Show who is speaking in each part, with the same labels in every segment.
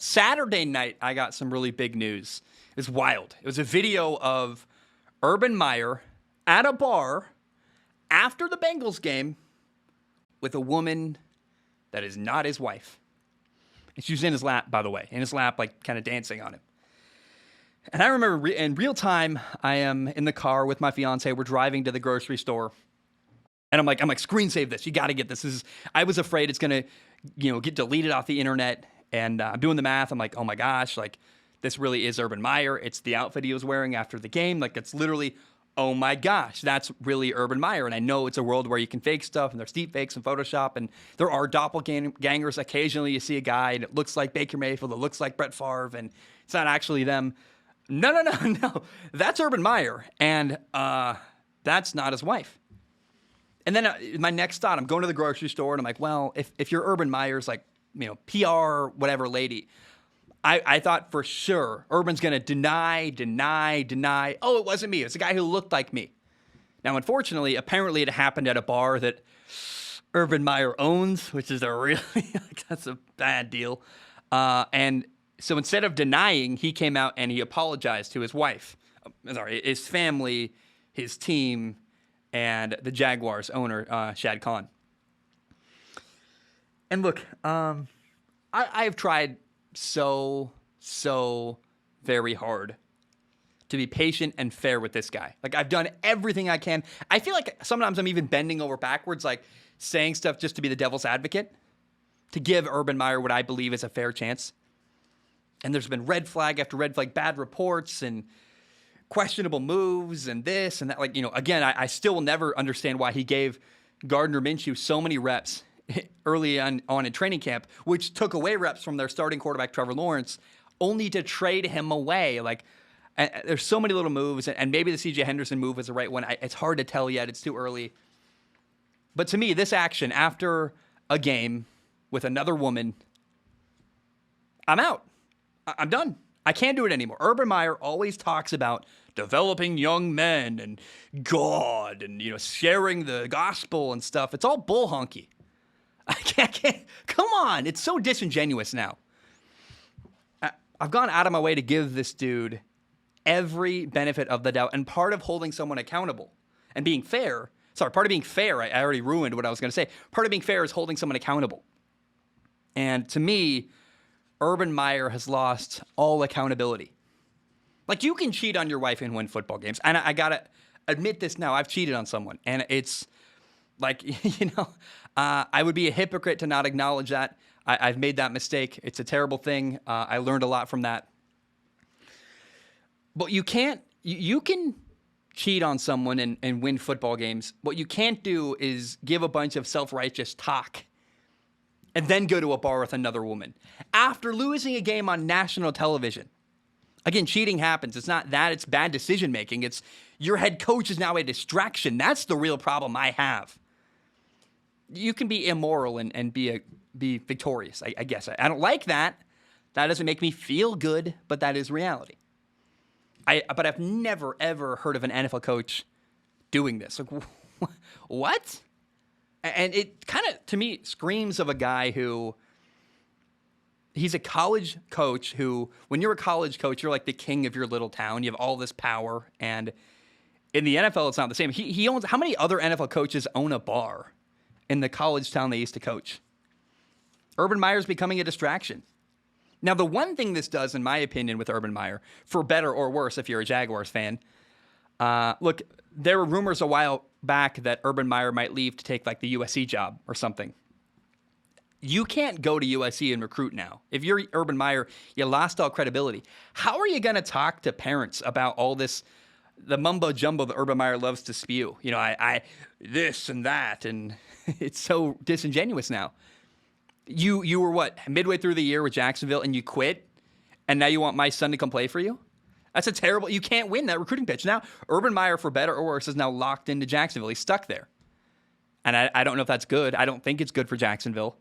Speaker 1: Saturday night, I got some really big news. It was wild. It was a video of Urban Meyer at a bar after the Bengals game with a woman that is not his wife. And she was in his lap, by the way, in his lap, like kind of dancing on him. And I remember in real time, I am in the car with my fiance. We're driving to the grocery store. And I'm like, screen save this. You got to get this. I was afraid it's going to, get deleted off the internet. And I'm doing the math. I'm like, oh my gosh, like this really is Urban Meyer. It's the outfit he was wearing after the game. Like it's literally, oh my gosh, that's really Urban Meyer. And I know it's a world where you can fake stuff and there's deep fakes and Photoshop. And there are doppelgangers. Occasionally you see a guy and it looks like Baker Mayfield. It looks like Brett Favre and it's not actually them. No. That's Urban Meyer. And that's not his wife. And then my next thought, I'm going to the grocery store and I'm like, well, if you're Urban Meyer's like, PR, whatever lady, I thought for sure Urban's going to deny. Oh, it wasn't me. It's a guy who looked like me. Now, unfortunately, apparently it happened at a bar that Urban Meyer owns, which is that's a bad deal. And so instead of denying, he came out and he apologized to his wife, his family, his team, and the Jaguars owner, Shad Khan. And look, I've tried so very hard to be patient and fair with this guy. Like, I've done everything I can. I feel like sometimes I'm even bending over backwards, like saying stuff just to be the devil's advocate, to give Urban Meyer what I believe is a fair chance. And there's been red flag after red flag, bad reports and questionable moves and this and that. Like, again, I still will never understand why he gave Gardner Minshew so many reps early on in training camp, which took away reps from their starting quarterback, Trevor Lawrence, only to trade him away. Like, there's so many little moves, and maybe the C.J. Henderson move was the right one. It's hard to tell yet. It's too early. But to me, this action after a game with another woman, I'm out. I'm done. I can't do it anymore. Urban Meyer always talks about developing young men and God and, sharing the gospel and stuff. It's all bull honky. I can't. Come on. It's so disingenuous now. I've gone out of my way to give this dude every benefit of the doubt. And part of holding someone accountable and being fair, part of being fair, I already ruined what I was going to say. Part of being fair is holding someone accountable. And to me, Urban Meyer has lost all accountability. Like, you can cheat on your wife and win football games. And I got to admit this now. I've cheated on someone. And it's like, I would be a hypocrite to not acknowledge that. I've made that mistake. It's a terrible thing. I learned a lot from that. But you can cheat on someone and win football games. What you can't do is give a bunch of self-righteous talk and then go to a bar with another woman after losing a game on national television. Again, cheating happens. It's not that. It's bad decision-making. It's your head coach is now a distraction. That's the real problem I have. You can be immoral and be victorious, I guess. I don't like that. That doesn't make me feel good, but that is reality. But I've never, ever heard of an NFL coach doing this. Like, what? And it kind of, to me, screams of a guy who, he's a college coach who, when you're a college coach, you're like the king of your little town. You have all this power. And in the NFL, it's not the same. He owns, how many other NFL coaches own a bar in the college town they used to coach? Urban Meyer's becoming a distraction. Now, the one thing this does, in my opinion, with Urban Meyer, for better or worse if you're a Jaguars fan, look, there were rumors a while back that Urban Meyer might leave to take like the USC job or something. You can't go to USC and recruit now. If you're Urban Meyer, you lost all credibility. How are you going to talk to parents about all this, the mumbo jumbo that Urban Meyer loves to spew? I this and that, and it's so disingenuous now. You were what, midway through the year with Jacksonville and you quit, and now you want my son to come play for you? That's a terrible, you can't win that recruiting pitch. Now, Urban Meyer, for better or worse, is now locked into Jacksonville. He's stuck there. And I don't know if that's good. I don't think it's good for Jacksonville.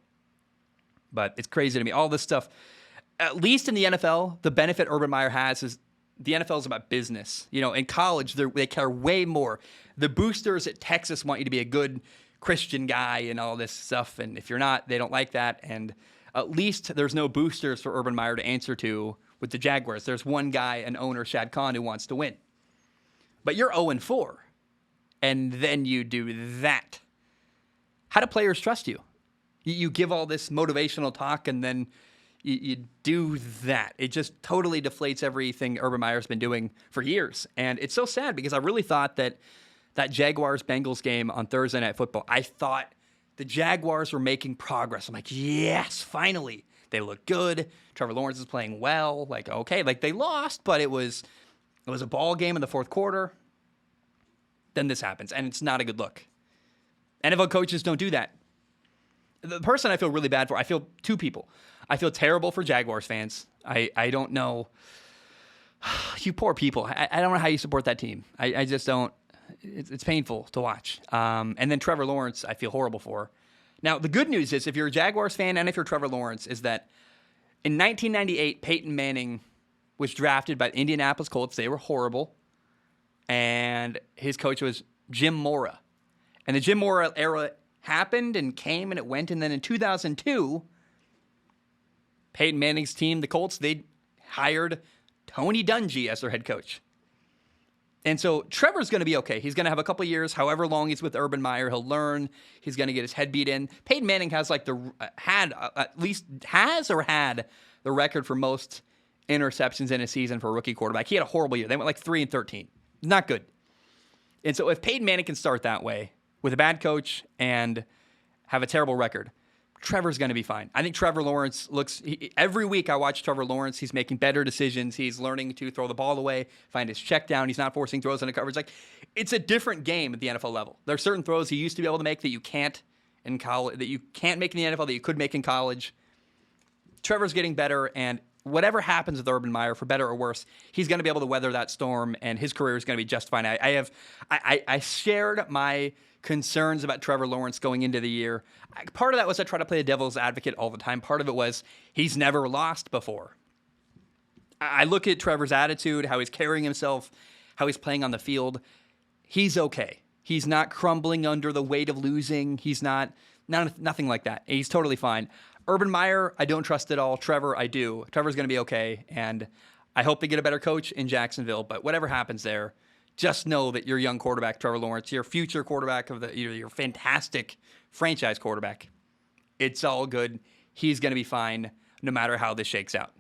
Speaker 1: But it's crazy to me. All this stuff, at least in the NFL, the benefit Urban Meyer has is the NFL is about business. In college, they care way more. The boosters at Texas want you to be a good Christian guy and all this stuff. And if you're not, they don't like that. And At least there's no boosters for Urban Meyer to answer to with the Jaguars. There's one guy, an owner, Shad Khan, who wants to win. But you're 0-4, and then you do that. How do players trust you? You give all this motivational talk, and then you do that. It just totally deflates everything Urban Meyer's been doing for years. And it's so sad because I really thought that Jaguars-Bengals game on Thursday Night Football, I thought the Jaguars were making progress. I'm like, yes, finally. They look good. Trevor Lawrence is playing well. Like, okay, like they lost, but it was a ball game in the fourth quarter. Then this happens, and it's not a good look. NFL coaches don't do that. The person I feel really bad for, I feel two people. I feel terrible for Jaguars fans. I don't know. You poor people. I don't know how you support that team. I just don't. It's painful to watch. And then Trevor Lawrence, I feel horrible for. Now, the good news is, if you're a Jaguars fan and if you're Trevor Lawrence, is that in 1998, Peyton Manning was drafted by the Indianapolis Colts. They were horrible. And his coach was Jim Mora. And the Jim Mora era happened and came and it went. And then in 2002, Peyton Manning's team, the Colts, they hired Tony Dungy as their head coach. And so Trevor's going to be okay. He's going to have a couple years, however long he's with Urban Meyer. He'll learn. He's going to get his head beat in. Peyton Manning has had the record for most interceptions in a season for a rookie quarterback. He had a horrible year. They went like 3-13. Not good. And so if Peyton Manning can start that way with a bad coach and have a terrible record, Trevor's going to be fine. I think Trevor Lawrence every week I watch Trevor Lawrence. He's making better decisions. He's learning to throw the ball away, find his check down. He's not forcing throws into coverage. Like, it's a different game at the NFL level. There are certain throws he used to be able to make that you can't in college, that you can't make in the NFL, that you could make in college. Trevor's getting better, and whatever happens with Urban Meyer, for better or worse, he's going to be able to weather that storm, and his career is going to be just fine. I shared my concerns about Trevor Lawrence going into the year. Part of that was I try to play the devil's advocate all the time. Part of it was he's never lost before. I look at Trevor's attitude, how he's carrying himself, how he's playing on the field. He's okay. He's not crumbling under the weight of losing. He's nothing like that. He's totally fine. Urban Meyer, I don't trust at all. Trevor, I do. Trevor's going to be okay, and I hope they get a better coach in Jacksonville. But whatever happens there, just know that your young quarterback, Trevor Lawrence, your future quarterback your fantastic franchise quarterback, it's all good. He's going to be fine no matter how this shakes out.